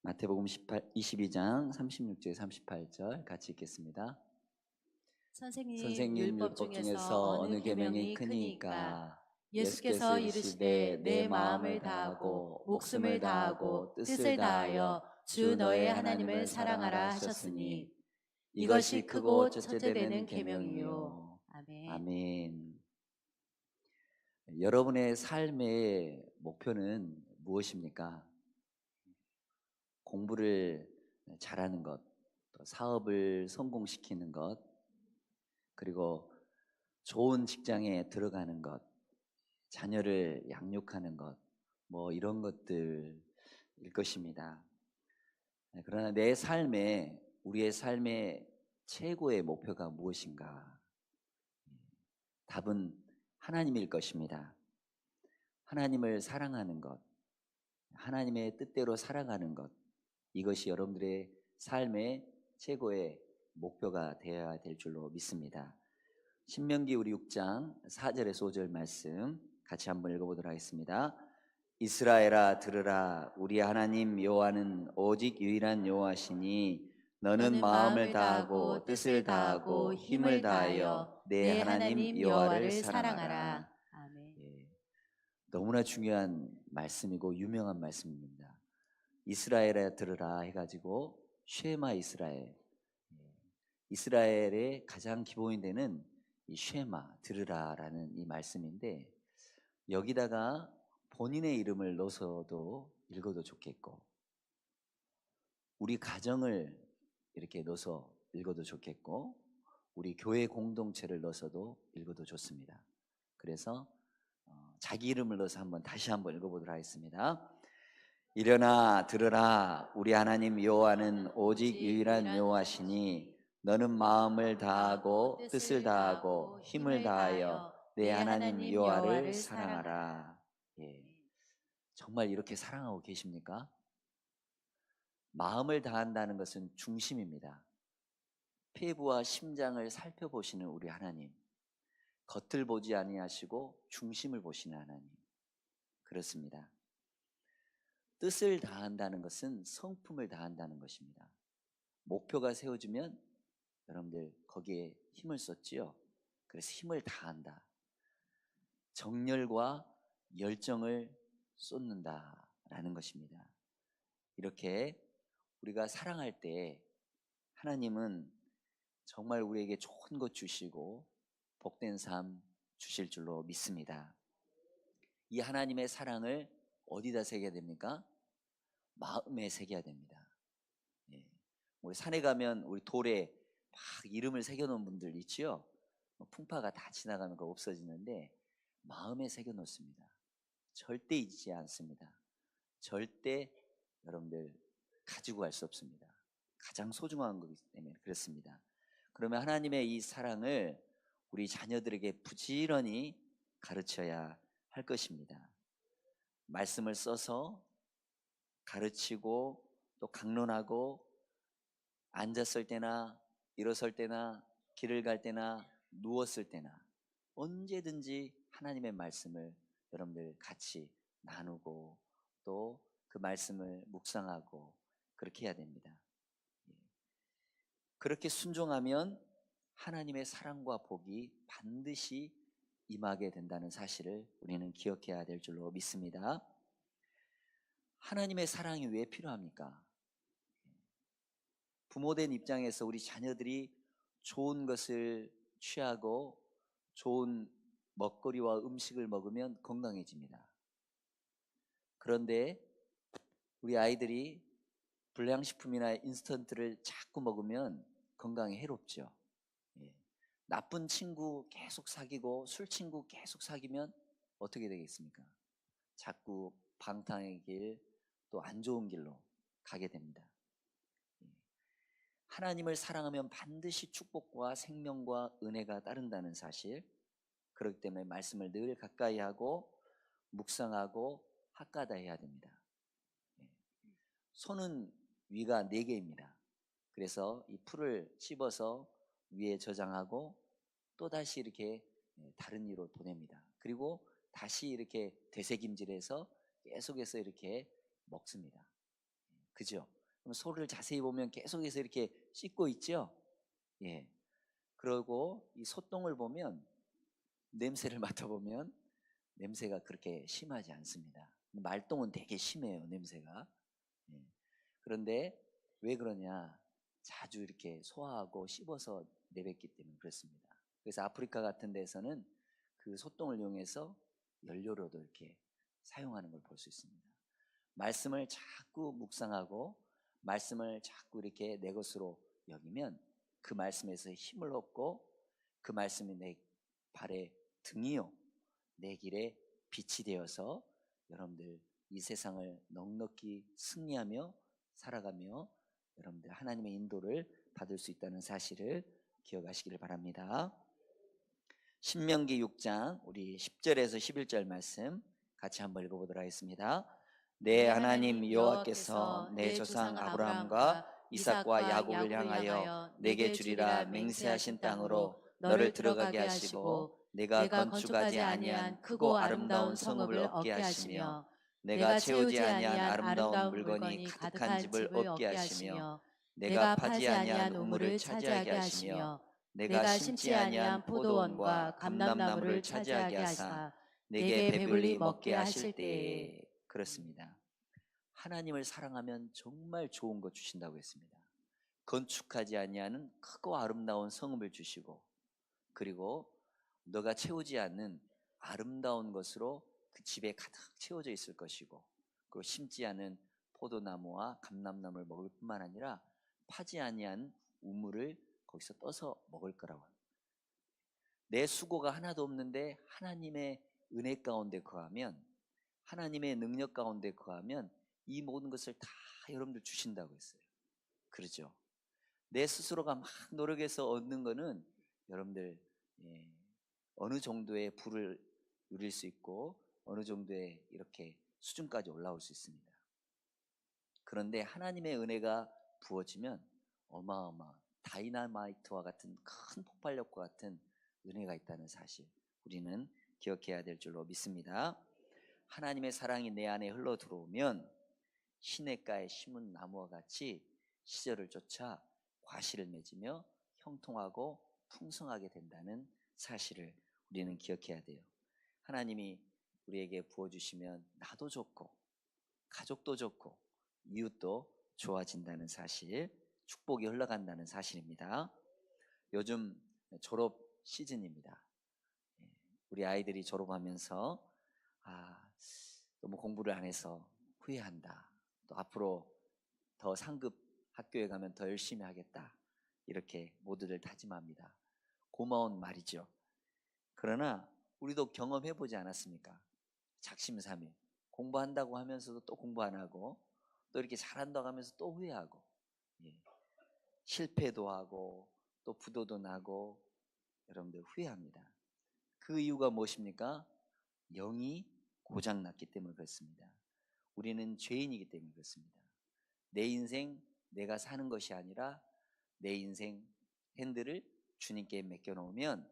마태복음 22장 36절 38절 같이 읽겠습니다. 선생님, 선생님, 율법 율법 중에서 중에서 어느 어느 계명이 계명이 크니까? 크니까? 예수께서 예수께서 이르시되 이르시되 내 내 마음을 마음을 다하고 다하고 목숨을 목숨을 다하고 다하고 뜻을 뜻을 다하여 다하여 주 주 너의 너의 하나님을 하나님을 사랑하라 사랑하라 하셨으니 하셨으니 이것이 이것이 크고 크고 첫째 첫째 되는 되는 계명이요. 계명이요. 아멘. 아멘. 여러분의 삶의 목표는 무엇입니까? 공부를 잘하는 것, 또 사업을 성공시키는 것, 그리고 좋은 직장에 들어가는 것, 자녀를 양육하는 것, 뭐 이런 것들일 것입니다. 그러나 내 삶에, 우리의 삶의 최고의 목표가 무엇인가? 답은 하나님일 것입니다. 하나님을 사랑하는 것, 하나님의 뜻대로 살아가는 것, 이것이 여러분들의 삶의 최고의 목표가 되어야 될 줄로 믿습니다. 신명기 우리 6장 4절에서 5절 말씀 같이 한번 읽어보도록 하겠습니다. 이스라엘아 들으라, 우리 하나님 여호와는 오직 유일한 여호와시니 너는 너는 마음을 마음을 다하고 다하고 뜻을 뜻을 다하고 다하고 힘을 힘을 다하여 다하여 내 내 하나님 하나님 여호와를 여호와를 사랑하라. 사랑하라. 아멘. 예, 너무나 중요한 말씀이고 유명한 말씀입니다. 이스라엘에 들으라 해가지고 쉐마 이스라엘, 이스라엘의 가장 기본이 되는 이 쉐마 들으라라는 이 말씀인데, 여기다가 본인의 이름을 넣어서도 읽어도 좋겠고 우리 가정을 이렇게 넣어서 읽어도 좋겠고 우리 교회 공동체를 넣어서도 읽어도 좋습니다. 그래서 자기 이름을 넣어서 다시 한번 읽어보도록 하겠습니다. 일어나 들으라, 우리 하나님 여호와는 오직 유일한 여호와시니 너는 마음을 다하고 뜻을 다하고 힘을 다하여 내 하나님 여호와를 사랑하라. 예, 정말 이렇게 사랑하고 계십니까? 마음을 다한다는 것은 중심입니다. 폐부와 심장을 살펴보시는 우리 하나님, 겉을 보지 아니하시고 중심을 보시는 하나님, 그렇습니다. 뜻을 다한다는 것은 성품을 다한다는 것입니다. 목표가 세워지면 여러분들 거기에 힘을 썼지요. 그래서 힘을 다한다. 정열과 열정을 쏟는다라는 것입니다. 이렇게 우리가 사랑할 때 하나님은 정말 우리에게 좋은 것 주시고 복된 삶 주실 줄로 믿습니다. 이 하나님의 사랑을 어디다 새겨야 됩니까? 마음에 새겨야 됩니다. 예. 우리 산에 가면 우리 돌에 막 이름을 새겨놓은 분들 있지요. 풍파가 다 지나가면 그거 없어지는데 마음에 새겨놓습니다. 절대 잊지 않습니다. 절대 여러분들 가지고 갈 수 없습니다. 가장 소중한 거기 때문에 그렇습니다. 그러면 하나님의 이 사랑을 우리 자녀들에게 부지런히 가르쳐야 할 것입니다. 말씀을 써서 가르치고 또 강론하고 앉았을 때나 일어설 때나 길을 갈 때나 누웠을 때나 언제든지 하나님의 말씀을 여러분들 같이 나누고 또 그 말씀을 묵상하고 그렇게 해야 됩니다. 그렇게 순종하면 하나님의 사랑과 복이 반드시 임하게 된다는 사실을 우리는 기억해야 될 줄로 믿습니다. 하나님의 사랑이 왜 필요합니까? 부모된 입장에서 우리 자녀들이 좋은 것을 취하고 좋은 먹거리와 음식을 먹으면 건강해집니다. 그런데 우리 아이들이 불량식품이나 인스턴트를 자꾸 먹으면 건강에 해롭죠. 예. 나쁜 친구 계속 사귀고 술 친구 계속 사귀면 어떻게 되겠습니까? 자꾸 방탕의 길, 또 안 좋은 길로 가게 됩니다. 하나님을 사랑하면 반드시 축복과 생명과 은혜가 따른다는 사실, 그렇기 때문에 말씀을 늘 가까이 하고 묵상하고 학가다 해야 됩니다. 손은 위가 4개입니다. 그래서 이 풀을 씹어서 위에 저장하고 또다시 이렇게 다른 이로 보냅니다. 그리고 다시 이렇게 되새김질해서 계속해서 이렇게 먹습니다. 그죠? 그럼 소를 자세히 보면 계속해서 이렇게 씻고 있죠. 예. 그리고 이 소똥을 보면 냄새를 맡아보면 냄새가 그렇게 심하지 않습니다. 말똥은 되게 심해요, 냄새가. 예. 그런데 왜 그러냐? 자주 이렇게 소화하고 씹어서 내뱉기 때문에 그렇습니다. 그래서 아프리카 같은 데서는 그 소똥을 이용해서 연료로도 이렇게 사용하는 걸 볼 수 있습니다. 말씀을 자꾸 묵상하고 말씀을 자꾸 이렇게 내 것으로 여기면 그 말씀에서 힘을 얻고 그 말씀이 내 발의 등이요 내 길에 빛이 되어서 여러분들 이 세상을 넉넉히 승리하며 살아가며 여러분들 하나님의 인도를 받을 수 있다는 사실을 기억하시기를 바랍니다. 신명기 6장 우리 10절에서 11절 말씀 같이 한번 읽어보도록 하겠습니다. 내 하나님 여호와께서 내 조상 아브라함과 이삭과 야곱을 향하여 내게 주리라 맹세하신 땅으로 너를 들어가게 하시고 내가 건축하지 아니한 크고 아름다운 성읍을 얻게 하시며 내가 채우지 아니한 아름다운 물건이 가득한 집을 얻게 하시며 내가 파지 아니한 우물을 차지하게 하시며 내가 심지 아니한 포도원과 감람나무를 차지하게 하사 내게 배불리 먹게 하실 때에. 그렇습니다. 하나님을 사랑하면 정말 좋은 것 주신다고 했습니다. 건축하지 아니하는 크고 아름다운 성읍을 주시고 그리고 너가 채우지 않는 아름다운 것으로 그 집에 가득 채워져 있을 것이고 그리고 심지 않은 포도나무와 감람나무를 먹을 뿐만 아니라 파지 아니한 우물을 거기서 떠서 먹을 거라고 합니다. 내 수고가 하나도 없는데 하나님의 은혜 가운데 거하면 하나님의 능력 가운데 거하면 이 모든 것을 다 여러분들 주신다고 했어요. 그렇죠? 내 스스로가 막 노력해서 얻는 거는 여러분들 어느 정도의 부를 누릴 수 있고 어느 정도의 이렇게 수준까지 올라올 수 있습니다. 그런데 하나님의 은혜가 부어지면 어마어마 다이나마이트와 같은 큰 폭발력과 같은 은혜가 있다는 사실 우리는 기억해야 될 줄로 믿습니다. 하나님의 사랑이 내 안에 흘러 들어오면 시냇가에 심은 나무와 같이 시절을 쫓아 과실을 맺으며 형통하고 풍성하게 된다는 사실을 우리는 기억해야 돼요. 하나님이 우리에게 부어주시면 나도 좋고 가족도 좋고 이웃도 좋아진다는 사실, 축복이 흘러간다는 사실입니다. 요즘 졸업 시즌입니다. 우리 아이들이 졸업하면서 너무 공부를 안 해서 후회한다. 또 앞으로 더 상급 학교에 가면 더 열심히 하겠다. 이렇게 모두들 다짐합니다. 고마운 말이죠. 그러나 우리도 경험해보지 않았습니까? 작심삼일 공부한다고 하면서도 또 공부 안 하고 또 이렇게 잘한다고 하면서 또 후회하고 실패도 하고 또 부도도 나고 여러분들 후회합니다. 그 이유가 무엇입니까? 영이 고장났기 때문에 그렇습니다. 우리는 죄인이기 때문에 그렇습니다. 내 인생 내가 사는 것이 아니라 내 인생 핸들을 주님께 맡겨놓으면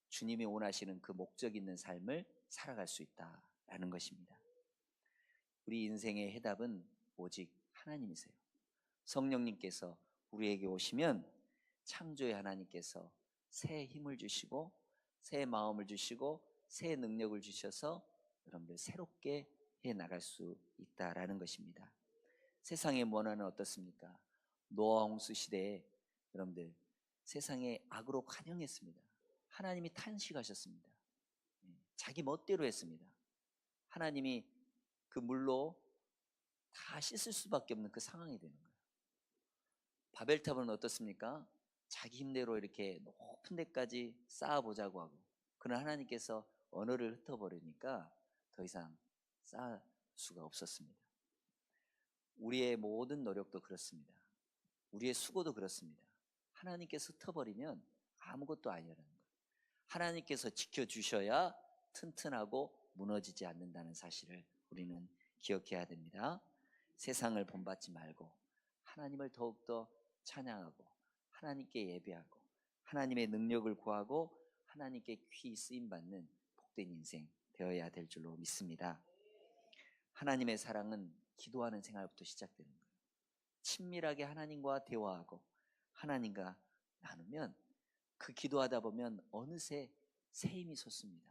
주님이 원하시는 그 목적 있는 삶을 살아갈 수 있다라는 것입니다. 우리 인생의 해답은 오직 하나님이세요. 성령님께서 우리에게 오시면 창조의 하나님께서 새 힘을 주시고 새 마음을 주시고 새 능력을 주셔서 여러분들 새롭게 해나갈 수 있다라는 것입니다. 세상의 원한은 어떻습니까? 노아 홍수 시대에 여러분들 세상에 악으로 관영했습니다. 하나님이 탄식하셨습니다. 자기 멋대로 했습니다. 하나님이 그 물로 다 씻을 수밖에 없는 그 상황이 되는 거예요. 바벨탑은 어떻습니까? 자기 힘대로 이렇게 높은 데까지 쌓아보자고 하고 그러나 하나님께서 언어를 흩어버리니까 더 이상 쌓을 수가 없었습니다. 우리의 모든 노력도 그렇습니다. 우리의 수고도 그렇습니다. 하나님께서 흩어버리면 아무것도 아니라는 거예요. 하나님께서 지켜주셔야 튼튼하고 무너지지 않는다는 사실을 우리는 기억해야 됩니다. 세상을 본받지 말고 하나님을 더욱더 찬양하고 하나님께 예배하고 하나님의 능력을 구하고 하나님께 귀히 쓰임받는 복된 인생 되어야 될 줄로 믿습니다. 하나님의 사랑은 기도하는 생활부터 시작되는 거예요. 친밀하게 하나님과 대화하고 하나님과 나누면 그 기도하다 보면 어느새 새 힘이 솟습니다.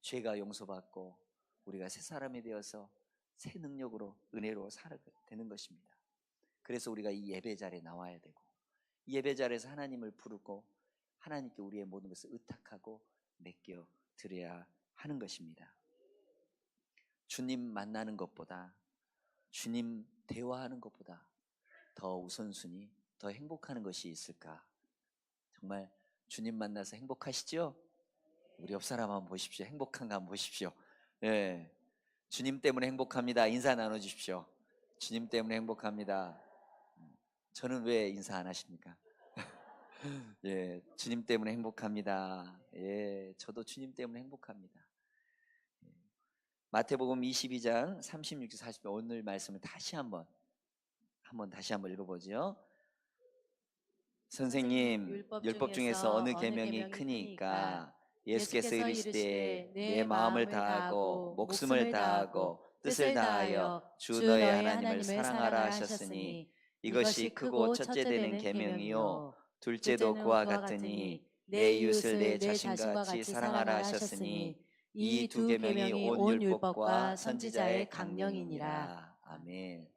죄가 용서받고 우리가 새 사람이 되어서 새 능력으로 은혜로 살아야 되는 것입니다. 그래서 우리가 이 예배 자리에 나와야 되고, 이 예배 자리에서 하나님을 부르고 하나님께 우리의 모든 것을 의탁하고 맡겨 드려야 하는 것입니다. 주님 만나는 것보다, 주님 대화하는 것보다 더 우선순위, 더 행복한 것이 있을까? 정말 주님 만나서 행복하시죠? 우리 옆 사람 한번 보십시오. 행복한가 한번 보십시오. 예, 주님 때문에 행복합니다. 인사 나눠주십시오. 주님 때문에 행복합니다. 저는 왜 인사 안 하십니까? 예, 주님 때문에 행복합니다. 예, 저도 주님 때문에 행복합니다. 예. 마태복음 22장 36절 40절 오늘 말씀을 다시 한번 읽어보죠. 선생님, 율법 중에서 어느 계명이 크니까? 예수께서 이르시되 내 마음을 다하고 목숨을 다하고 뜻을 다하여 주 너의 하나님을 사랑하라 하셨으니 이것이 크고 첫째 되는 계명이요 둘째도 그와 같으니 내 이웃을 내 자신과 같이 사랑하라 하셨으니 이 두 계명이 온 율법과 선지자의 강령이니라. 아멘.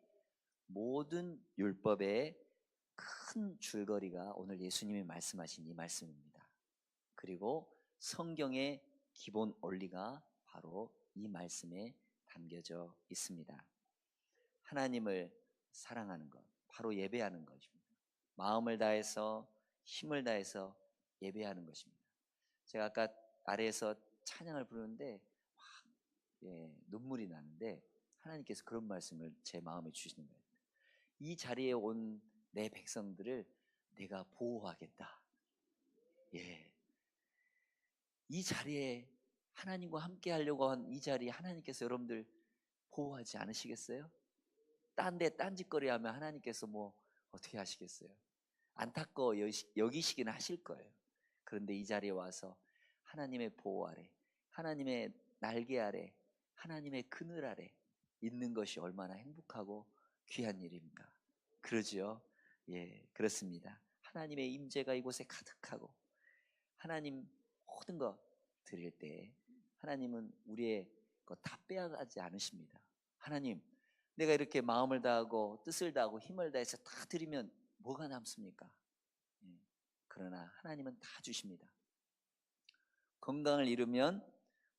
모든 율법의 큰 줄거리가 오늘 예수님이 말씀하신 이 말씀입니다. 그리고 성경의 기본 원리가 바로 이 말씀에 담겨져 있습니다. 하나님을 사랑하는 것, 바로 예배하는 것입니다. 마음을 다해서 힘을 다해서 예배하는 것입니다. 제가 아까 아래에서 찬양을 부르는데 눈물이 나는데 하나님께서 그런 말씀을 제 마음에 주시는 거예요. 이 자리에 온 내 백성들을 내가 보호하겠다. 예. 이 자리에 하나님과 함께 하려고 한 이 자리에 하나님께서 여러분들 보호하지 않으시겠어요? 딴짓거리 하면 하나님께서 뭐 어떻게 하시겠어요? 안타까워 여기시긴 하실 거예요. 그런데 이 자리에 와서 하나님의 보호 아래, 하나님의 날개 아래, 하나님의 그늘 아래 있는 것이 얼마나 행복하고 귀한 일입니까? 그러지요? 예, 그렇습니다. 하나님의 임재가 이곳에 가득하고 하나님 모든 거 드릴 때 하나님은 우리의 것 다 빼앗지 않으십니다. 하나님, 내가 이렇게 마음을 다하고 뜻을 다하고 힘을 다해서 다 드리면 뭐가 남습니까? 예, 그러나 하나님은 다 주십니다. 건강을 잃으면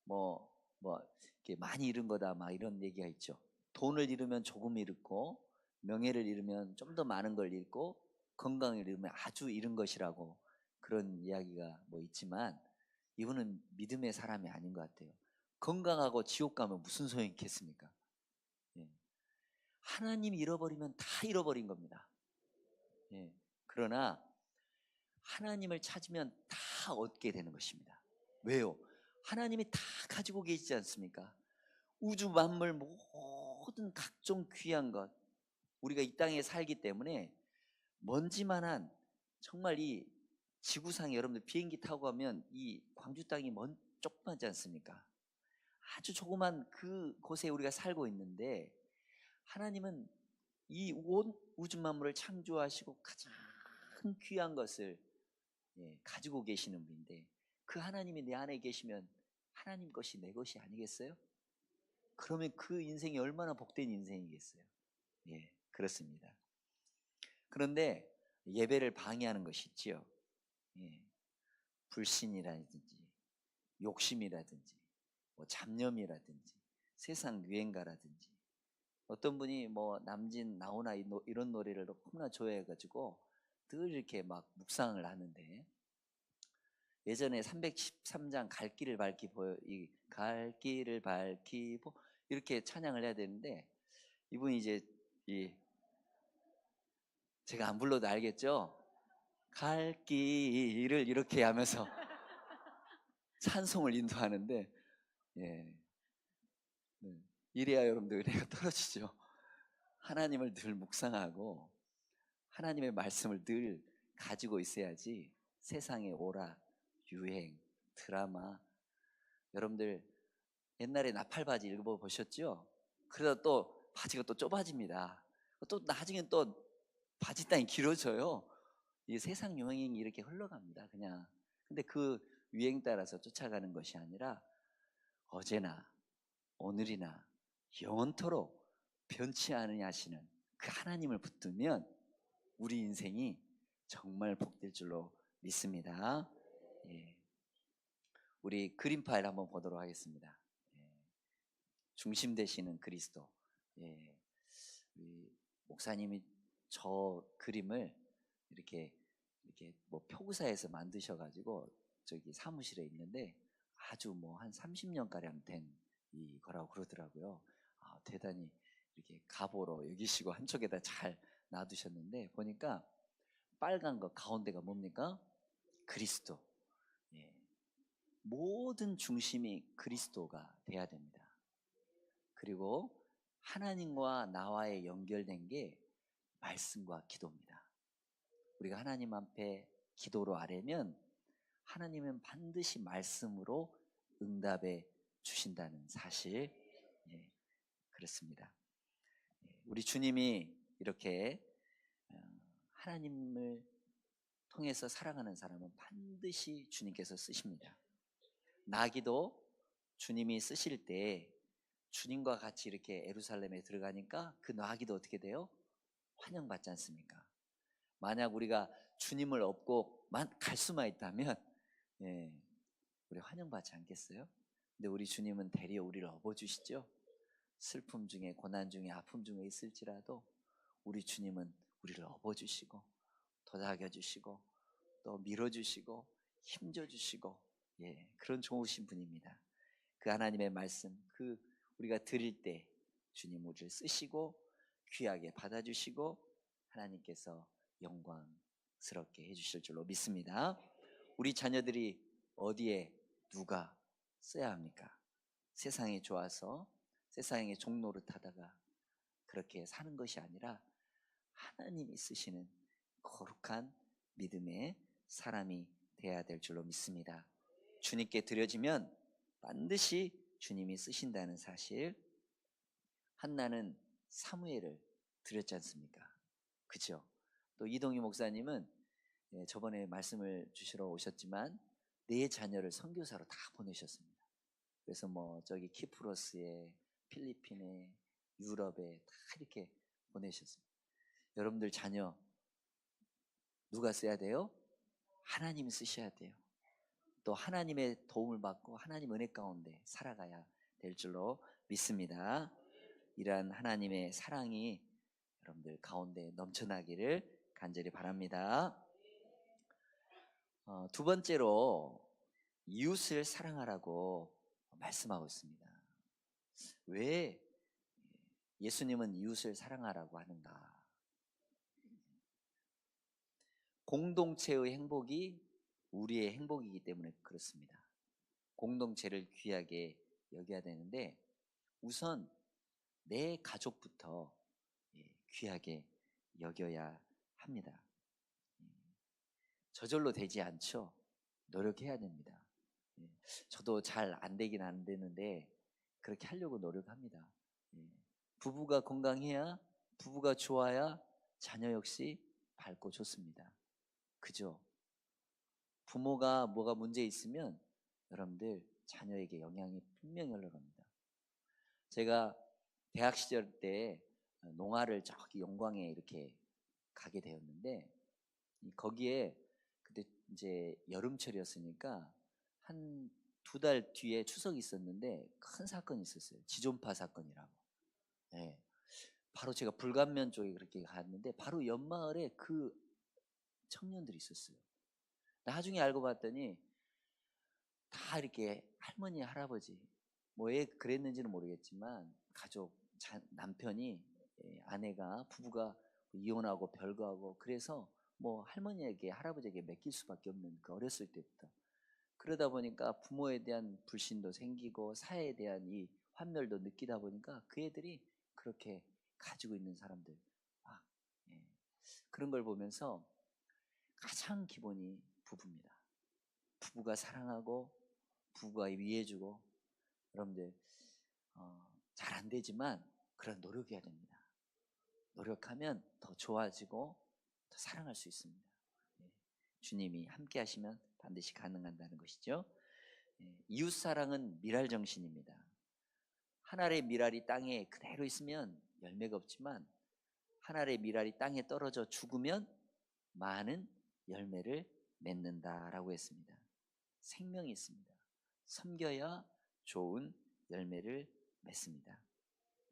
이렇게 많이 잃은 거다 막 이런 얘기가 있죠. 돈을 잃으면 조금 잃고 명예를 잃으면 좀 더 많은 걸 잃고 건강을 잃으면 아주 잃은 것이라고 그런 이야기가 있지만 이분은 믿음의 사람이 아닌 것 같아요. 건강하고 지옥 가면 무슨 소용이 있겠습니까? 예. 하나님 잃어버리면 다 잃어버린 겁니다. 예. 그러나 하나님을 찾으면 다 얻게 되는 것입니다. 왜요? 하나님이 다 가지고 계시지 않습니까? 우주 만물 모든 각종 귀한 것, 우리가 이 땅에 살기 때문에 먼지만한 정말 이 지구상에 여러분들 비행기 타고 가면 이 광주 땅이 조그맣지 않습니까? 아주 조그만 그곳에 우리가 살고 있는데 하나님은 이 온 우주 만물을 창조하시고 가장 귀한 것을 가지고 계시는 분인데 그 하나님이 내 안에 계시면 하나님 것이 내 것이 아니겠어요? 그러면 그 인생이 얼마나 복된 인생이겠어요? 예, 그렇습니다. 그런데 예배를 방해하는 것이 있지요. 예, 불신이라든지 욕심이라든지 잡념이라든지 세상 유행가라든지 어떤 분이 남진 나오나 이런 노래를 너무나 좋아해가지고 늘 이렇게 막 묵상을 하는데 예전에 313장 갈 길을 밝히고 이렇게 찬양을 해야 되는데 이분이 이제 제가 안 불러도 알겠죠? 갈 길을 이렇게 하면서 찬송을 인도하는데 예. 이래야 여러분들 은혜가 떨어지죠. 하나님을 늘 묵상하고 하나님의 말씀을 늘 가지고 있어야지 세상의 오락, 유행, 드라마 여러분들 옛날에 나팔바지 읽어보셨죠? 그러다 또 바지가 또 좁아집니다. 또 나중에 또 바지 땅이 길어져요. 이 세상 유행이 이렇게 흘러갑니다. 그냥. 근데 그 유행 따라서 쫓아가는 것이 아니라 어제나 오늘이나 영원토록 변치 않으시는 그 하나님을 붙들면 우리 인생이 정말 복될 줄로 믿습니다. 예. 우리 그림 파일 한번 보도록 하겠습니다. 예. 중심 되시는 그리스도. 예. 우리 목사님이 저 그림을 이렇게 뭐 표구사에서 만드셔가지고 저기 사무실에 있는데 아주 뭐 한 30년 가량 된 이거라고 그러더라고요. 아, 대단히 이렇게 가보로 여기시고 한쪽에다 잘 놔두셨는데 보니까 빨간 거 가운데가 뭡니까? 그리스도. 예. 모든 중심이 그리스도가 돼야 됩니다. 그리고 하나님과 나와의 연결된 게 말씀과 기도입니다. 우리가 하나님 앞에 기도로 아뢰면 하나님은 반드시 말씀으로 응답해 주신다는 사실. 예, 그렇습니다. 예, 우리 주님이 이렇게 하나님을 통해서 살아가는 사람은 반드시 주님께서 쓰십니다. 나기도 주님이 쓰실 때 주님과 같이 이렇게 예루살렘에 들어가니까 그 나기도 어떻게 돼요? 환영받지 않습니까? 만약 우리가 주님을 업고 갈 수만 있다면 예, 우리 환영받지 않겠어요? 근데 우리 주님은 되려 우리를 업어주시죠. 슬픔 중에 고난 중에 아픔 중에 있을지라도 우리 주님은 우리를 업어주시고 도닥여주시고 또 밀어주시고 힘줘주시고 예, 그런 좋으신 분입니다. 그 하나님의 말씀 그 우리가 드릴 때 주님 우리를 쓰시고 귀하게 받아주시고 하나님께서 영광스럽게 해주실 줄로 믿습니다. 우리 자녀들이 어디에 누가 써야 합니까? 세상이 좋아서 세상의 종로를 타다가 그렇게 사는 것이 아니라 하나님이 쓰시는 거룩한 믿음의 사람이 되어야 될 줄로 믿습니다. 주님께 드려지면 반드시 주님이 쓰신다는 사실. 한나는 사무엘을 드렸지 않습니까? 그죠? 또 이동희 목사님은 저번에 말씀을 주시러 오셨지만 네 자녀를 선교사로 다 보내셨습니다. 그래서 뭐 저기 키프로스에 필리핀에 유럽에 다 이렇게 보내셨습니다. 여러분들 자녀 누가 써야 돼요? 하나님이 쓰셔야 돼요. 또 하나님의 도움을 받고 하나님 은혜 가운데 살아가야 될 줄로 믿습니다. 이러한 하나님의 사랑이 여러분들 가운데 넘쳐나기를 간절히 바랍니다. 두 번째로 이웃을 사랑하라고 말씀하고 있습니다. 왜 예수님은 이웃을 사랑하라고 하는가? 공동체의 행복이 우리의 행복이기 때문에 그렇습니다. 공동체를 귀하게 여겨야 되는데 우선 내 가족부터 귀하게 여겨야 합니다. 저절로 되지 않죠. 노력해야 됩니다. 저도 잘 안 되긴 안 되는데 그렇게 하려고 노력합니다. 부부가 건강해야 부부가 좋아야 자녀 역시 밝고 좋습니다. 그죠? 부모가 뭐가 문제 있으면 여러분들 자녀에게 영향이 분명히 흘러갑니다. 제가 대학 시절 때 농아를 저기 영광에 이렇게 가게 되었는데 거기에 그때 이제 여름철이었으니까 한 2달 뒤에 추석이 있었는데 큰 사건이 있었어요. 지존파 사건이라고. 네. 바로 제가 불감면 쪽에 그렇게 갔는데 바로 옆마을에 그 청년들이 있었어요. 나중에 알고 봤더니 다 이렇게 할머니, 할아버지 뭐 왜 그랬는지는 모르겠지만 가족, 남편이 아내가 부부가 이혼하고 별거하고 그래서 뭐 할머니에게 할아버지에게 맡길 수밖에 없는 그 어렸을 때부터 그러다 보니까 부모에 대한 불신도 생기고 사회에 대한 이 환멸도 느끼다 보니까 그 애들이 그렇게 가지고 있는 사람들 예. 그런 걸 보면서 가장 기본이 부부입니다. 부부가 사랑하고 부부가 위해주고 여러분들 잘 안 되지만 그런 노력해야 됩니다. 노력하면 더 좋아지고 더 사랑할 수 있습니다. 예, 주님이 함께 하시면 반드시 가능한다는 것이죠. 예, 이웃 사랑은 미랄 정신입니다. 한 알의 미랄이 땅에 그대로 있으면 열매가 없지만 한 알의 미랄이 땅에 떨어져 죽으면 많은 열매를 맺는다라고 했습니다. 생명이 있습니다. 섬겨야 좋은 열매를 맺습니다.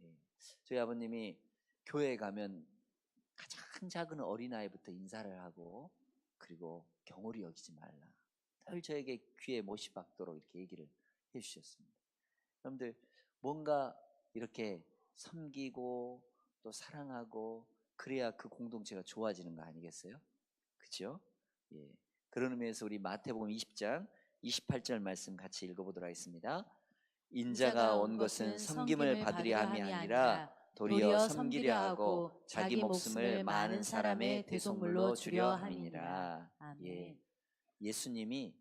예, 저희 아버님이 교회에 가면 가장 작은 어린아이부터 인사를 하고 그리고 경홀히 여기지 말라. 늘 저에게 귀에 못이 박도록 이렇게 얘기를 해주셨습니다. 여러분들 뭔가 이렇게 섬기고 또 사랑하고 그래야 그 공동체가 좋아지는 거 아니겠어요? 그죠? 예. 그런 의미에서 우리 마태복음 20장 28절 말씀 같이 읽어보도록 하겠습니다. 인자가 온 것은 섬김을 받으려 함이 아니라 도리어 섬기려 하고 자기 목숨을 많은 사람의 대속물로 주려 함이니라. 예. 예수님이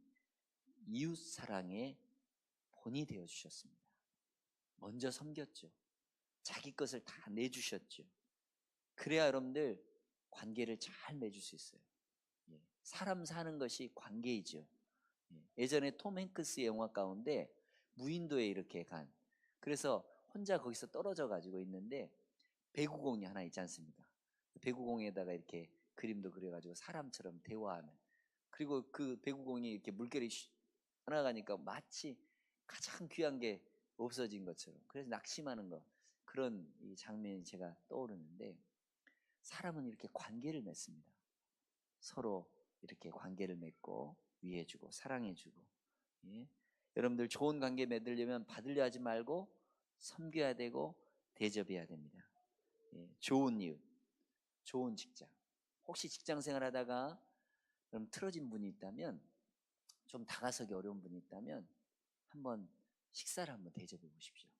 이웃 사랑의 본이 되어 주셨습니다. 먼저 섬겼죠. 자기 것을 다 내주셨죠. 그래야 여러분들 관계를 잘 맺을 수 있어요. 예. 사람 사는 것이 관계이죠. 예. 예전에 톰 행크스의 영화 가운데 무인도에 이렇게 그래서 혼자 거기서 떨어져 가지고 있는데 배구공이 하나 있지 않습니까? 배구공에다가 이렇게 그림도 그려가지고 사람처럼 대화하는, 그리고 그 배구공이 이렇게 물결이 떠나가니까 마치 가장 귀한 게 없어진 것처럼, 그래서 낙심하는 거, 그런 이 장면이 제가 떠오르는데, 사람은 이렇게 관계를 맺습니다. 서로 이렇게 관계를 맺고 위해주고 사랑해주고. 예? 여러분들 좋은 관계 맺으려면 받으려 하지 말고 섬겨야 되고 대접해야 됩니다. 예, 좋은 이웃, 좋은 직장. 혹시 직장 생활하다가 그럼 틀어진 분이 있다면, 좀 다가서기 어려운 분이 있다면 한번 식사를 한번 대접해 보십시오.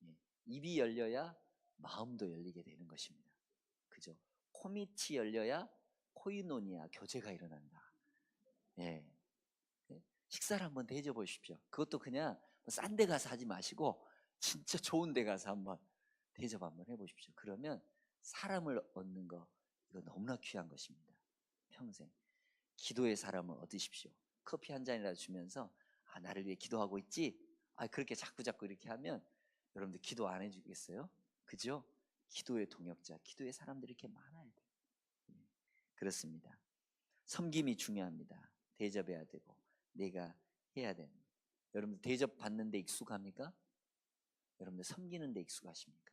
예, 입이 열려야 마음도 열리게 되는 것입니다. 그죠? 코밑이 열려야 코이노니아, 교제가 일어난다. 예. 예? 식사를 한번 대접해 보십시오. 그것도 그냥 싼 데 가서 하지 마시고 진짜 좋은 데 가서 한번 대접 한번 해보십시오. 그러면 사람을 얻는 거, 이거 너무나 귀한 것입니다. 평생 기도의 사람을 얻으십시오. 커피 한 잔이라도 주면서, 아, 나를 위해 기도하고 있지? 아, 그렇게 자꾸 이렇게 하면 여러분들 기도 안 해주겠어요? 그죠? 기도의 동역자, 기도의 사람들이 이렇게 많아야 돼요. 그렇습니다. 섬김이 중요합니다. 대접해야 되고 내가 해야 됩니다. 여러분들 대접 받는 데 익숙합니까? 여러분들 섬기는 데 익숙하십니까?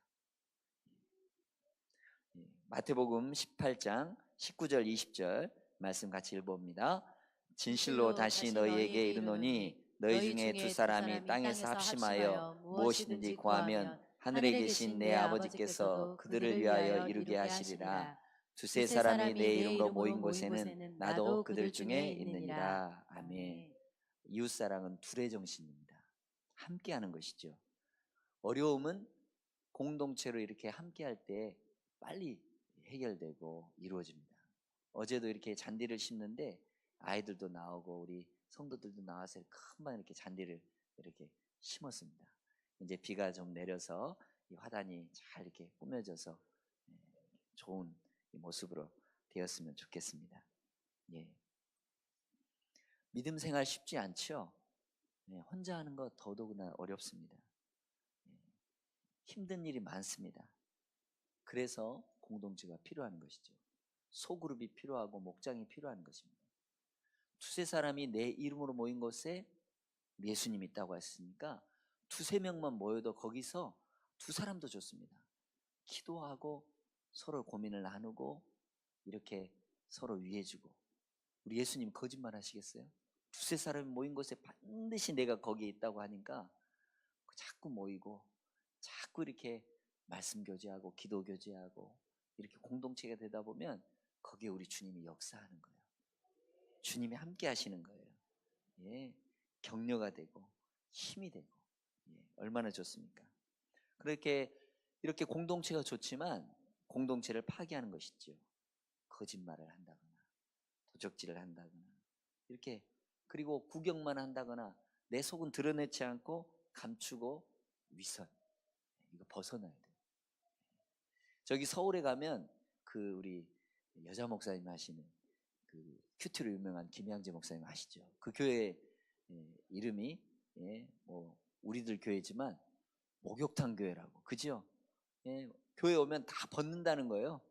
마태복음 18장 19절 20절 말씀 같이 읽어봅니다. 진실로 다시 너희에게 이르노니 너희 중에 두 사람이 땅에서 합심하여 무엇이든지 구하면 하늘에 계신 내 아버지께서 그들을 위하여 이루게 하시리라. 두세 사람이 내 이름으로 모인 곳에는 나도 그들 중에 있느니라. 아멘. 이웃사랑은 둘의 정신입니다. 함께하는 것이죠. 어려움은 공동체로 이렇게 함께할 때 빨리 해결되고 이루어집니다. 어제도 이렇게 잔디를 심는데 아이들도 나오고 우리 성도들도 나와서 큰만 이렇게 잔디를 이렇게 심었습니다. 이제 비가 좀 내려서 이 화단이 잘 이렇게 꾸며져서 좋은 모습으로 되었으면 좋겠습니다. 예. 믿음 생활 쉽지 않죠? 혼자 하는 거 더더구나 어렵습니다. 힘든 일이 많습니다. 그래서 공동체가 필요한 것이죠. 소그룹이 필요하고 목장이 필요한 것입니다. 두세 사람이 내 이름으로 모인 곳에 예수님이 있다고 했으니까 두세 명만 모여도 거기서 두 사람도 좋습니다. 기도하고 서로 고민을 나누고 이렇게 서로 위해주고. 우리 예수님 거짓말 하시겠어요? 두세 사람이 모인 곳에 반드시 내가 거기에 있다고 하니까 자꾸 모이고 자꾸 이렇게 말씀 교제하고 기도 교제하고 이렇게 공동체가 되다 보면 거기에 우리 주님이 역사하는 거예요. 주님이 함께 하시는 거예요. 예, 격려가 되고 힘이 되고. 예, 얼마나 좋습니까? 그렇게 이렇게 공동체가 좋지만 공동체를 파괴하는 것이죠. 거짓말을 한다거나 도적질을 한다거나 이렇게, 그리고 구경만 한다거나 내 속은 드러내지 않고 감추고 위선, 이거 벗어나야 돼요. 저기 서울에 가면 그 우리 여자 목사님 하시는 그 큐티로 유명한 김양재 목사님 아시죠? 그 교회 이름이 뭐 우리들 교회지만 목욕탕 교회라고, 그죠? 교회 오면 다 벗는다는 거예요.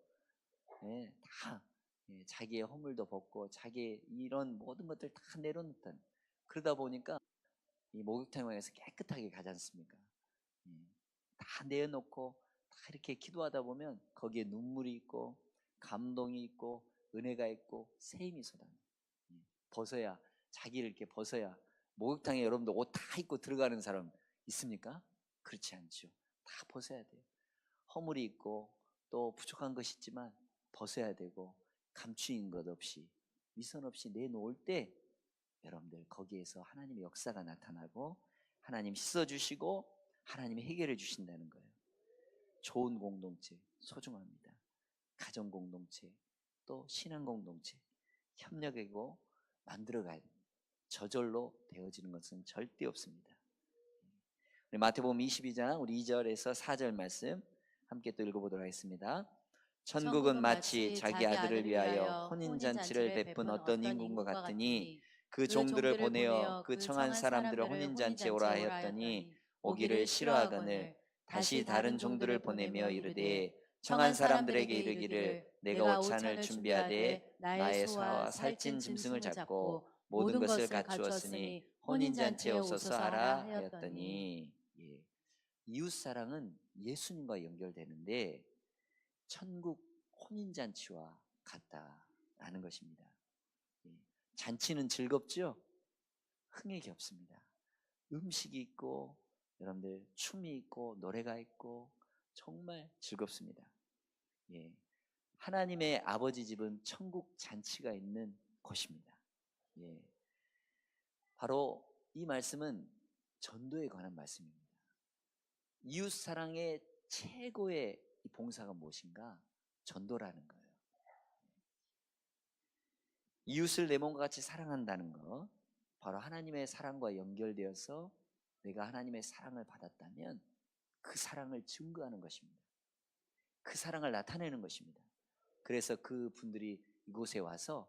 다 자기의 허물도 벗고 자기의 이런 모든 것들 다 내려놓다는. 그러다 보니까 이 목욕탕에 가서 깨끗하게 가지 않습니까? 다 내어놓고 다 이렇게 기도하다 보면 거기에 눈물이 있고 감동이 있고 은혜가 있고 새 힘이 쏟아져요. 벗어야, 자기를 이렇게 벗어야. 목욕탕에 여러분들 옷 다 입고 들어가는 사람 있습니까? 그렇지 않죠. 다 벗어야 돼요. 허물이 있고 또 부족한 것이 있지만 벗어야 되고, 감추인 것 없이 위선 없이 내놓을 때 여러분들 거기에서 하나님의 역사가 나타나고 하나님 씻어주시고 하나님이 해결해 주신다는 거예요. 좋은 공동체 소중합니다. 가정 공동체, 또 신앙 공동체 협력하고 만들어가야 됩니다. 저절로 되어지는 것은 절대 없습니다. 우리 마태복음 22장 우리 2절에서 4절 말씀 함께 또 읽어보도록 하겠습니다. 천국은 마치 자기 아들을 위하여 혼인잔치를 베푼 어떤 임금과 같으니 그 종들을 보내어 그 청한 사람들을 혼인잔치에 오라 하였더니 오기를 싫어하거늘 다시 다른 종들을 보내며 이르되 청한 사람들에게 이르기를 내가 오찬을 준비하되 나의 소와 살찐 짐승을 잡고 모든 것을 갖추었으니 혼인잔치에 오소서 하라 하였더니. 이웃사랑은 예수님과 연결되는데 천국 혼인잔치와 같다라는 것입니다. 잔치는 즐겁죠? 흥액이 없습니다. 음식이 있고 여러분들 춤이 있고 노래가 있고 정말 즐겁습니다. 하나님의 아버지 집은 천국 잔치가 있는 곳입니다. 바로 이 말씀은 전도에 관한 말씀입니다. 이웃 사랑의 최고의 봉사가 무엇인가? 전도라는 거예요. 이웃을 내 몸과 같이 사랑한다는 것, 바로 하나님의 사랑과 연결되어서 내가 하나님의 사랑을 받았다면 그 사랑을 증거하는 것입니다. 그 사랑을 나타내는 것입니다. 그래서 그 분들이 이곳에 와서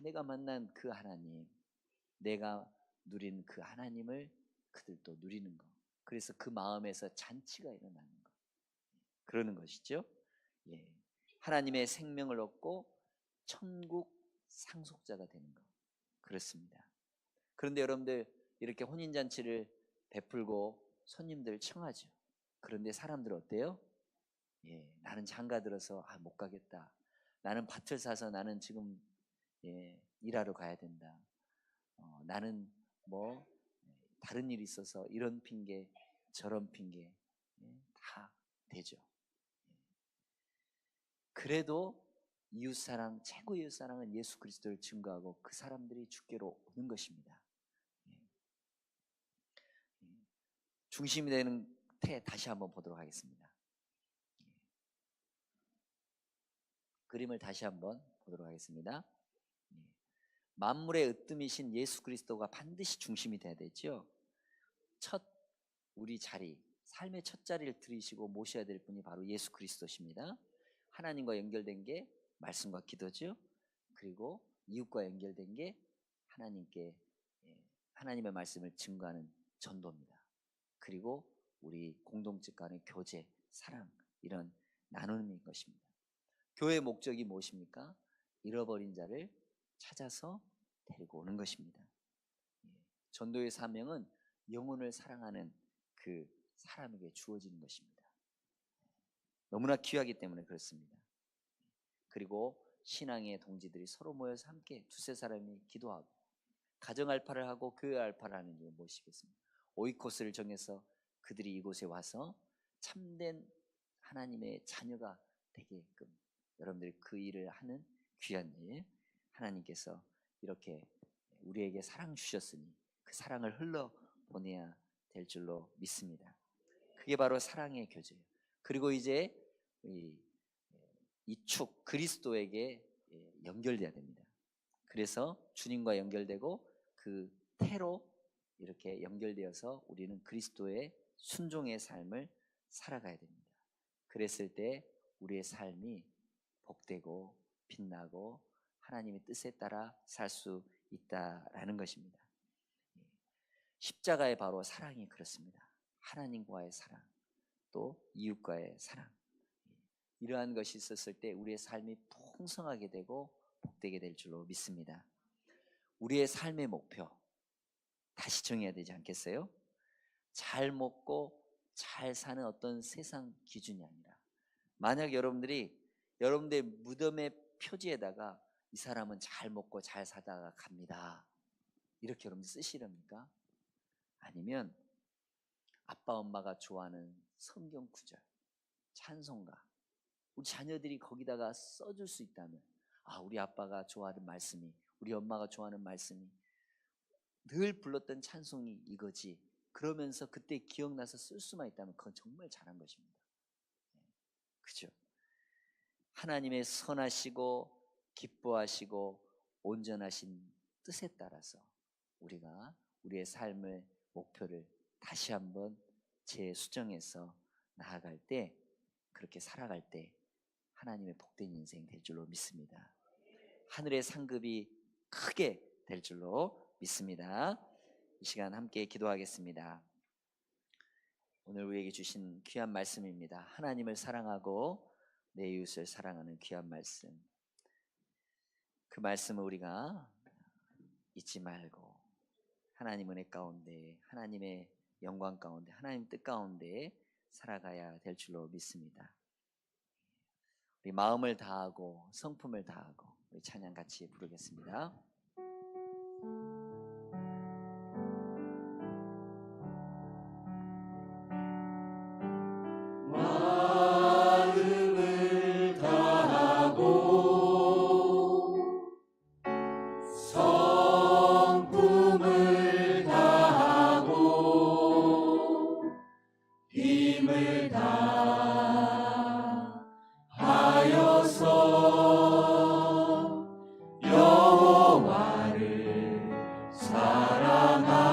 내가 만난 그 하나님, 내가 누린 그 하나님을 그들도 누리는 것, 그래서 그 마음에서 잔치가 일어나는 것, 그러는 것이죠. 하나님의 생명을 얻고 천국 상속자가 되는 것, 그렇습니다. 그런데 여러분들 이렇게 혼인잔치를 베풀고 손님들 청하죠. 그런데 사람들 어때요? 나는 장가 들어서 못 가겠다. 나는 밭을 사서 나는 지금 일하러 가야 된다. 나는 뭐 다른 일이 있어서 이런 핑계 저런 핑계 다 되죠. 그래도 이웃사랑, 최고 이웃사랑은 예수 그리스도를 증거하고 그 사람들이 주께로 오는 것입니다. 중심이 되는 태 다시 한번 보도록 하겠습니다. 그림을 다시 한번 보도록 하겠습니다. 만물의 으뜸이신 예수 그리스도가 반드시 중심이 돼야 되죠. 우리 자리, 삶의 첫 자리를 들이시고 모셔야 될 분이 바로 예수 그리스도십니다. 하나님과 연결된 게 말씀과 기도죠. 그리고 이웃과 연결된 게 하나님께 하나님의 말씀을 증거하는 전도입니다. 그리고 우리 공동체 간의 교제, 사랑, 이런 나눔인 것입니다. 교회의 목적이 무엇입니까? 잃어버린 자를 찾아서 데리고 오는 것입니다. 전도의 사명은 영혼을 사랑하는 그 사람에게 주어지는 것입니다. 너무나 귀하기 때문에 그렇습니다. 그리고 신앙의 동지들이 서로 모여서 함께 두세 사람이 기도하고 가정 알파를 하고 교회 알파를 하는 이유 무엇이겠습니까? 오이코스를 정해서 그들이 이곳에 와서 참된 하나님의 자녀가 되게끔 여러분들이 그 일을 하는 귀한 일, 하나님께서 이렇게 우리에게 사랑 주셨으니 그 사랑을 흘러 보내야 될 줄로 믿습니다. 그게 바로 사랑의 교제예요. 그리고 이제 이 축 그리스도에게 연결돼야 됩니다. 그래서 주님과 연결되고 그 태로 이렇게 연결되어서 우리는 그리스도의 순종의 삶을 살아가야 됩니다. 그랬을 때 우리의 삶이 복되고 빛나고 하나님의 뜻에 따라 살 수 있다라는 것입니다. 십자가의 바로 사랑이 그렇습니다. 하나님과의 사랑, 또 이웃과의 사랑. 이러한 것이 있었을 때 우리의 삶이 풍성하게 되고 복되게 될 줄로 믿습니다. 우리의 삶의 목표 다시 정해야 되지 않겠어요? 잘 먹고 잘 사는 어떤 세상 기준이 아니라, 만약 여러분들이 여러분들의 무덤의 표지에다가 이 사람은 잘 먹고 잘 사다가 갑니다, 이렇게 여러분들 쓰시렵니까? 아니면 아빠 엄마가 좋아하는 성경 구절, 찬송가, 우리 자녀들이 거기다가 써줄 수 있다면, 우리 아빠가 좋아하는 말씀이, 우리 엄마가 좋아하는 말씀이 늘 불렀던 찬송이 이거지, 그러면서 그때 기억나서 쓸 수만 있다면 그건 정말 잘한 것입니다. 그죠? 하나님의 선하시고 기뻐하시고 온전하신 뜻에 따라서 우리가 우리의 삶의 목표를 다시 한번 재수정해서 나아갈 때, 그렇게 살아갈 때 하나님의 복된 인생 될 줄로 믿습니다. 하늘의 상급이 크게 될 줄로 믿습니다. 이 시간 함께 기도하겠습니다. 오늘 우리에게 주신 귀한 말씀입니다. 하나님을 사랑하고 내 이웃을 사랑하는 귀한 말씀. 그 말씀을 우리가 잊지 말고 하나님 은혜 가운데, 하나님의 영광 가운데, 하나님 뜻 가운데 살아가야 될 줄로 믿습니다. 우리 마음을 다하고 성품을 다하고 우리 찬양 같이 부르겠습니다. 마음을 다하고 성품을 다하고 힘을 다하여서 여호와를 사랑하라.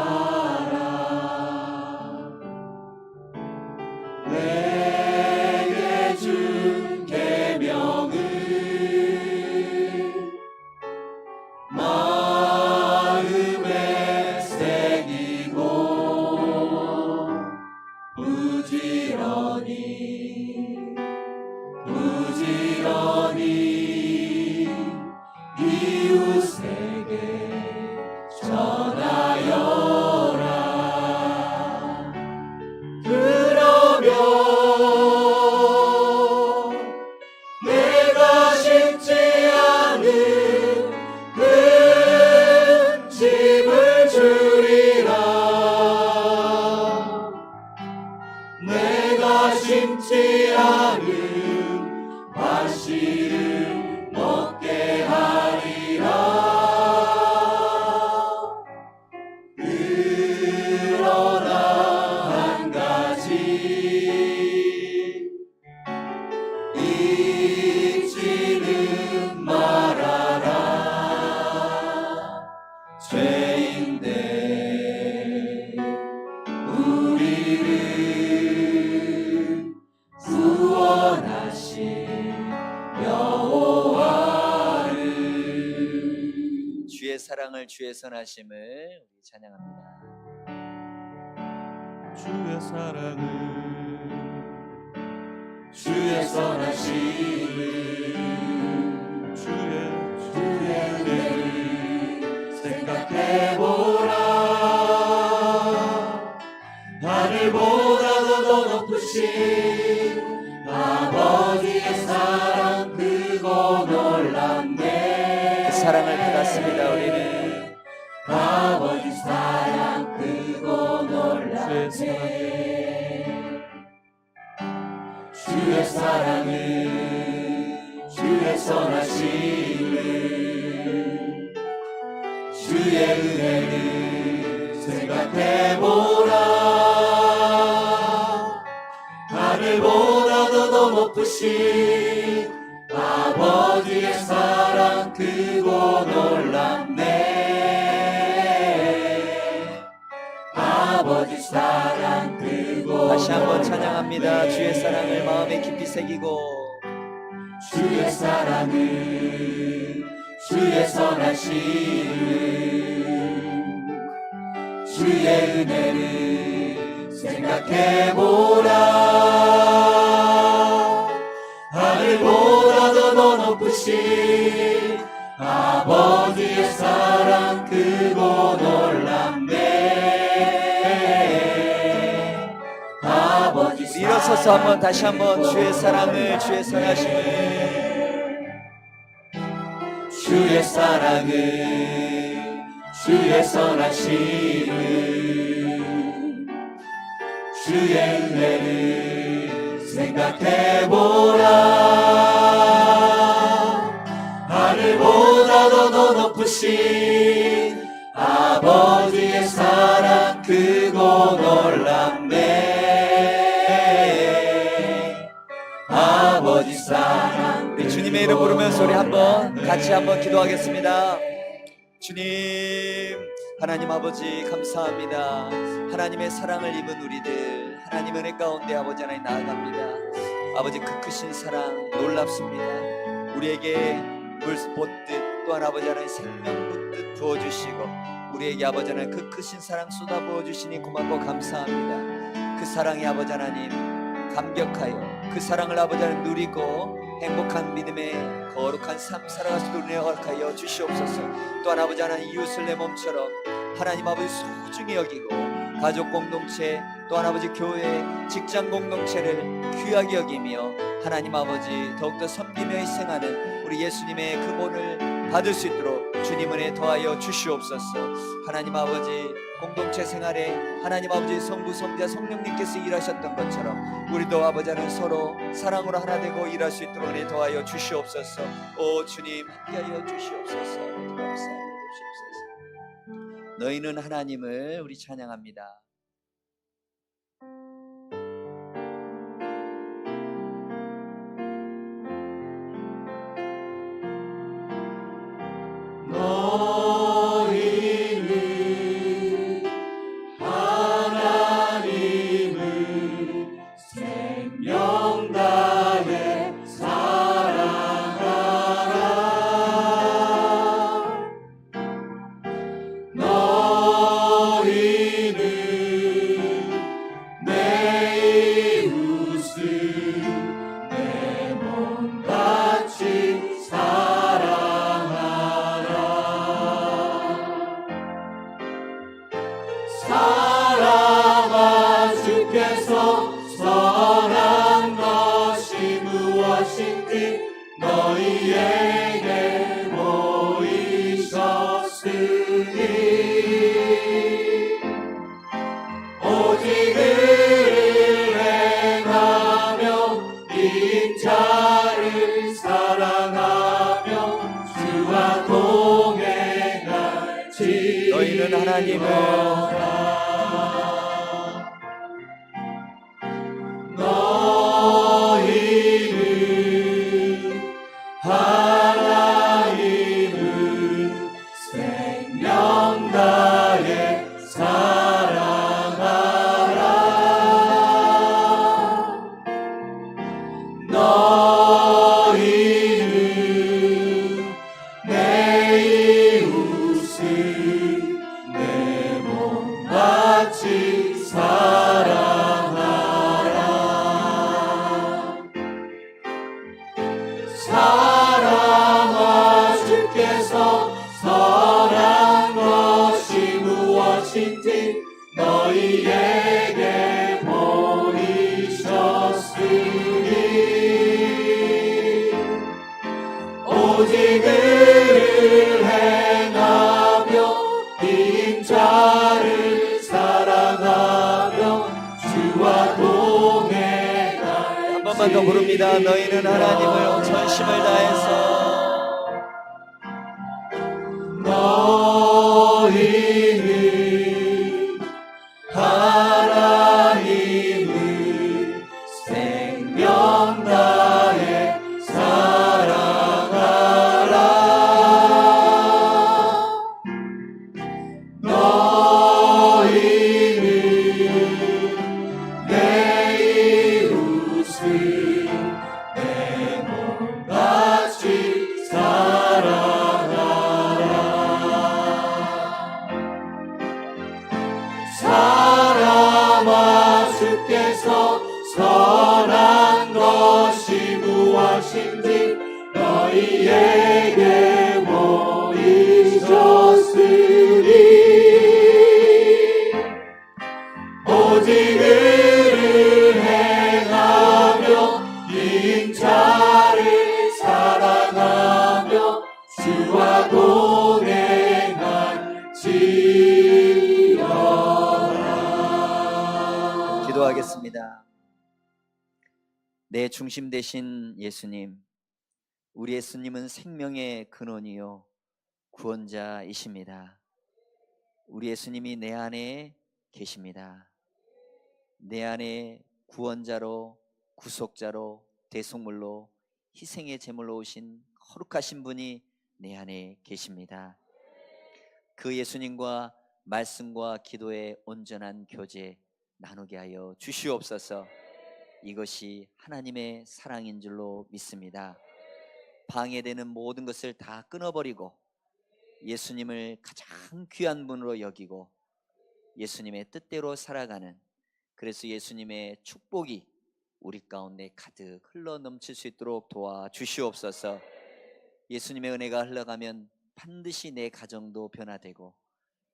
내게 준 계명을 마음에 새기고 부지런히 이웃에게 전하여라. 그러면 내가 심지 않은 큰 집을 주리라. 내가 심지 않은 과실을 먹게 하리라. 그러나 한 가지 잊지는 말아라. 죄인된 우리를 구원하신 여호와를. 주의 사랑을, 주의 선하심을 우리 찬양합니다. 주의 사랑을, 주의 선하심을, 주의 은혜를 생각해보라. 하늘보다도 더 높으신 아버지의 사랑, 그거 놀랍네. 그 사랑을 받았습니다. 우리는 아버지 사랑, 그거 놀랍네. 주의 사랑을, 주의 선하심을, 주의 은혜를 생각해보라. 하늘보다도 더 높으신 아버지의 사랑, 그거 놀랍네. 아버지 사랑, 그거 다시 한번 놀랍네. 찬양합니다. 주의 사랑을 마음에 깊이 새기고 주의 사랑을 주의 선하심을 주의 은혜를 생각해보라. 하늘보다도 더 높으신 아버지의 사랑 크고 놀랍네. 아버지 우리 일어서서 한번 다시 한번 주의 사랑을 주의 선하심을 주의 사랑을 주의 선하심을 주의 은혜를 생각해보라. 하늘보다도 더 높으신 아버지의 사랑 크고 놀랍네. 아버지 사랑. 우리 주님의 이름 부르면서 우리 한번 같이 한번 기도하겠습니다. 주님, 하나님 아버지 감사합니다. 하나님의 사랑을 입은 우리들 하나님 은혜 가운데 아버지 하나님 나아갑니다. 아버지 그 크신 사랑 놀랍습니다. 우리에게 물 붓듯 또한 아버지 하나님 생명 붓듯 부어주시고 우리에게 아버지 하나님 그 크신 사랑 쏟아 부어주시니 고맙고 감사합니다. 그 사랑이 아버지 하나님 감격하여 그 사랑을 아버지 하나님 누리고 행복한 믿음의 거룩한 삶 살아갈 수 있도록 허락하여 주시옵소서. 또한 아버지 하나님 이웃을 내 몸처럼 하나님 아버지 소중히 여기고 가족 공동체 또한 아버지 교회 직장 공동체를 귀하게 여기며 하나님 아버지 더욱더 섬기며 희생하는 우리 예수님의 그 본을 받을 수 있도록 주님 은혜 더하여 주시옵소서. 하나님 아버지 공동체 생활에 하나님 아버지 성부 성자 성령님께서 일하셨던 것처럼 우리도 아버지 하나님 서로 사랑으로 하나 되고 일할 수 있도록 은혜 더하여 주시옵소서. 오 주님 함께하여 주시옵소서. 감사하여 주시옵소서. 너희는 하나님을 우리 찬양합니다. 너희는 하나님을 생명 다해 사랑하라. 너희는 내 이웃을 내 몸같이 사랑아. 주께서 선한 것이 무엇인지 너희에게 보이셨으니 오직 그를 행하며 인자를 사랑하며 주와 동행할지. 너희는 하나님을 너희는 하나님을 생명 다해 사랑하라. 너희는 내 이웃을 내 몸같이 사랑하라. 사랑아. 주께서 선한 것이 무엇인지 너희에게 보이셨으니 오직 그를 행하며 인자를 사랑하며 주와 동행할. 한 번만 더 부릅니다. 너희는 하나님을 전심을 다해서 너희는 하나님을 생명 다해 사랑하라. 너희는 내 이웃을 내 몸과 하신지 너희에게 보이셨으니 오직 의를 행하며 인자를 사랑하며 주와 동행할지어다. 기도하겠습니다. 내 중심 되신 예수님, 우리 예수님은 생명의 근원이요 구원자이십니다. 우리 예수님이 내 안에 계십니다. 내 안에 구원자로, 구속자로, 대속물로, 희생의 제물로 오신 거룩하신 분이 내 안에 계십니다. 그 예수님과 말씀과 기도의 온전한 교제 나누게 하여 주시옵소서. 이것이 하나님의 사랑인 줄로 믿습니다. 방해되는 모든 것을 다 끊어버리고 예수님을 가장 귀한 분으로 여기고 예수님의 뜻대로 살아가는, 그래서 예수님의 축복이 우리 가운데 가득 흘러 넘칠 수 있도록 도와주시옵소서. 예수님의 은혜가 흘러가면 반드시 내 가정도 변화되고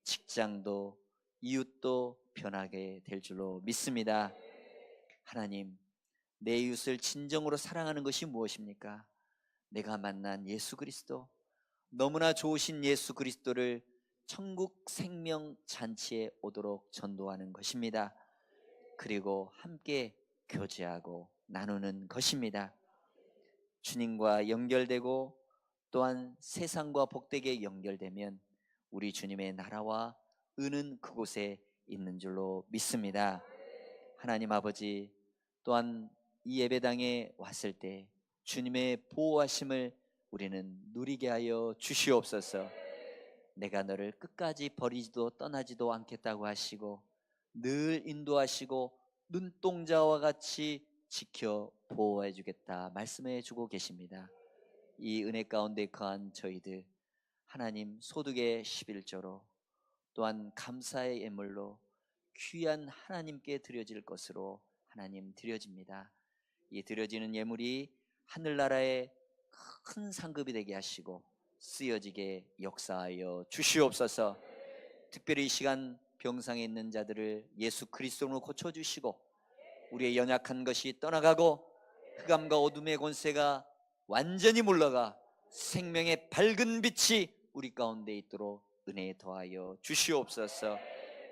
직장도 이웃도 변하게 될 줄로 믿습니다. 하나님, 내 이웃을 진정으로 사랑하는 것이 무엇입니까? 내가 만난 예수 그리스도, 너무나 좋으신 예수 그리스도를 천국 생명 잔치에 오도록 전도하는 것입니다. 그리고 함께 교제하고 나누는 것입니다. 주님과 연결되고 또한 세상과 복되게 연결되면 우리 주님의 나라와 은은 그곳에 있는 줄로 믿습니다. 하나님 아버지, 또한 이 예배당에 왔을 때 주님의 보호하심을 우리는 누리게 하여 주시옵소서. 내가 너를 끝까지 버리지도 떠나지도 않겠다고 하시고 늘 인도하시고 눈동자와 같이 지켜 보호해 주겠다 말씀해 주고 계십니다. 이 은혜 가운데 거한 저희들, 하나님 소득의 11조로 또한 감사의 예물로 귀한 하나님께 드려질 것으로 하나님 드려집니다. 이 드려지는 예물이 하늘나라의 큰 상급이 되게 하시고 쓰여지게 역사하여 주시옵소서. 특별히 이 시간 병상에 있는 자들을 예수 그리스도로 고쳐주시고 우리의 연약한 것이 떠나가고 흑암과 어둠의 권세가 완전히 물러가 생명의 밝은 빛이 우리 가운데 있도록 은혜에 더하여 주시옵소서.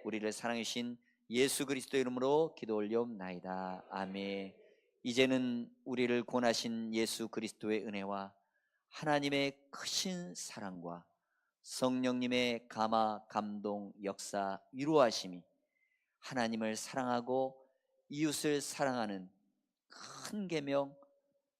우리를 사랑해 주신 예수 그리스도 이름으로 기도 올려옵나이다. 아멘. 이제는 우리를 구원하신 예수 그리스도의 은혜와 하나님의 크신 사랑과 성령님의 감화, 감동, 역사, 위로하심이 하나님을 사랑하고 이웃을 사랑하는 큰 계명,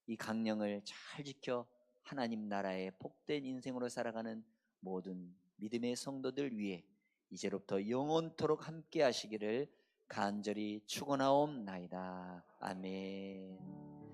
이 강령을 잘 지켜 하나님 나라의 복된 인생으로 살아가는 모든 믿음의 성도들 위해 이제로부터 영원토록 함께 하시기를 간절히 축원하옵나이다. 아멘.